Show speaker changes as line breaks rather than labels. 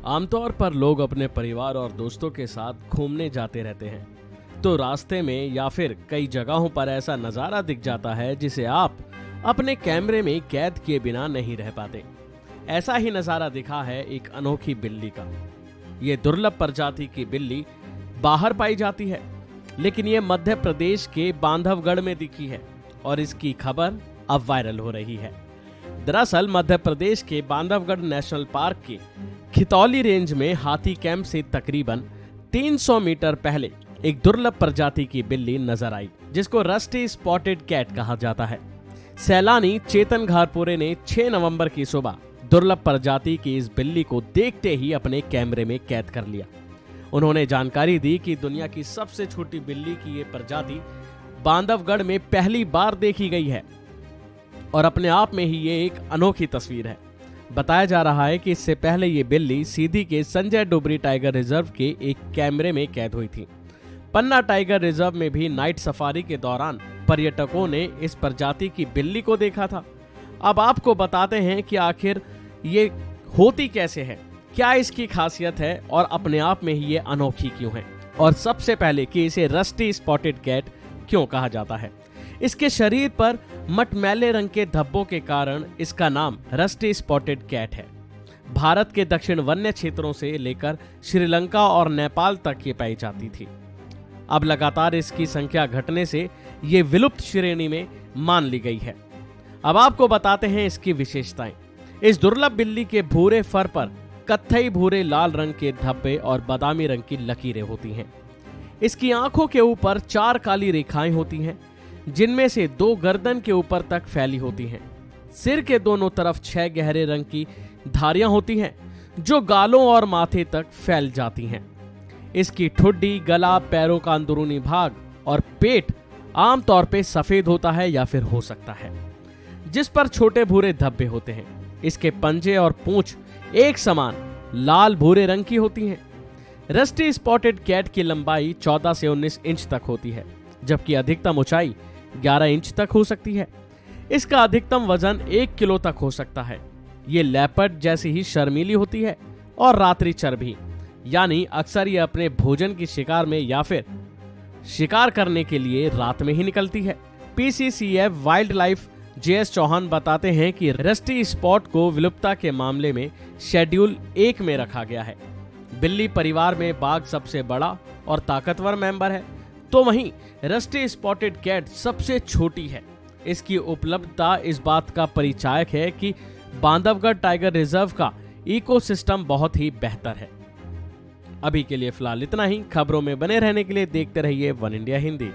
आमतौर पर लोग अपने परिवार और दोस्तों के साथ घूमने जाते रहते हैं, तो रास्ते में या फिर कई जगहों पर ऐसा नज़ारा दिख जाता है जिसे आप अपने कैमरे में कैद किए बिना नहीं रह पाते। ऐसा ही नज़ारा दिखा है एक अनोखी बिल्ली का। ये दुर्लभ प्रजाति की बिल्ली बाहर पाई जाती है, लेकिन ये मध्य प्रदेश के बांधवगढ़ में दिखी है और इसकी खबर अब वायरल हो रही है। दरअसल मध्य प्रदेश के बांधवगढ़ नेशनल पार्क के खितौली रेंज में हाथी कैंप से तकरीबन 300 मीटर पहले एक दुर्लभ प्रजाति की बिल्ली नजर आई, जिसको रस्टी स्पॉटेड कैट कहा जाता है। सैलानी चेतन घारपुरे ने 6 नवंबर की सुबह दुर्लभ प्रजाति की इस बिल्ली को देखते ही अपने कैमरे में कैद कर लिया। उन्होंने जानकारी दी कि दुनिया की सबसे छोटी बिल्ली की ये प्रजाति बांधवगढ़ में पहली बार देखी गई है और अपने आप में ही ये एक अनोखी तस्वीर है। बताया जा रहा है कि इससे पहले ये बिल्ली सीधी के संजय डोबरी टाइगर रिजर्व के एक कैमरे में कैद हुई थी। पन्ना टाइगर रिजर्व में भी नाइट सफारी के दौरान पर्यटकों ने इस प्रजाति की बिल्ली को देखा था। अब आपको बताते हैं कि आखिर ये होती कैसे है, क्या इसकी खासियत है और अपने आप में ही ये अनोखी क्यों है, और सबसे पहले कि इसे रस्टी स्पॉटेड कैट क्यों कहा जाता है। इसके शरीर पर मटमैले रंग के धब्बों के कारण इसका नाम रस्टी स्पॉटेड कैट है। भारत के दक्षिण वन्य क्षेत्रों से लेकर श्रीलंका और नेपाल तक ये पाई जाती थी। अब लगातार इसकी संख्या घटने से ये विलुप्त श्रेणी में मान ली गई है। अब आपको बताते हैं इसकी विशेषताएं। इस दुर्लभ बिल्ली के भूरे फर पर कत्थई भूरे लाल रंग के धब्बे और बादामी रंग की लकीरें होती हैं। इसकी आंखों के ऊपर 4 काली रेखाएं होती हैं, जिनमें से 2 गर्दन के ऊपर तक फैली होती हैं। सिर के दोनों तरफ 6 गहरे रंग की धारियां होती हैं, जो गालों और माथे तक फैल जाती हैं। इसकी ठुड्डी, गला, पैरों का अंदरूनी भाग और पेट आमतौर पे सफेद होता है या फिर हो सकता है, जिस पर छोटे भूरे धब्बे होते हैं। इसके पंजे और पूंछ एक समान लाल भूरे रंग की होती हैं। रस्टी स्पॉटेड कैट की लंबाई 14 से 19 इंच तक होती है, जबकि अधिकतम ऊंचाई 11 इंच तक हो सकती है। इसका अधिकतम वजन 1 किलो तक हो सकता है। ये लेपर्ड जैसी ही शर्मीली होती है और रात्रिचर भी, यानी अक्सर ये अपने भोजन की शिकार में या फिर शिकार करने के लिए रात में ही निकलती है। PCCF wildlife JS Chauhan बताते हैं कि रस्टी स्पॉट को विलुप्तता के मामले में शेड्यूल 1 में रखा गया है। बिल्ली परिवार में बाघ सबसे बड़ा और ताकतवर मेंबर है, तो वहीं रस्टी स्पॉटेड कैट सबसे छोटी है। इसकी उपलब्धता इस बात का परिचायक है कि बांधवगढ़ टाइगर रिजर्व का इकोसिस्टम बहुत ही बेहतर है। अभी के लिए फिलहाल इतना ही। खबरों में बने रहने के लिए देखते रहिए वन इंडिया हिंदी।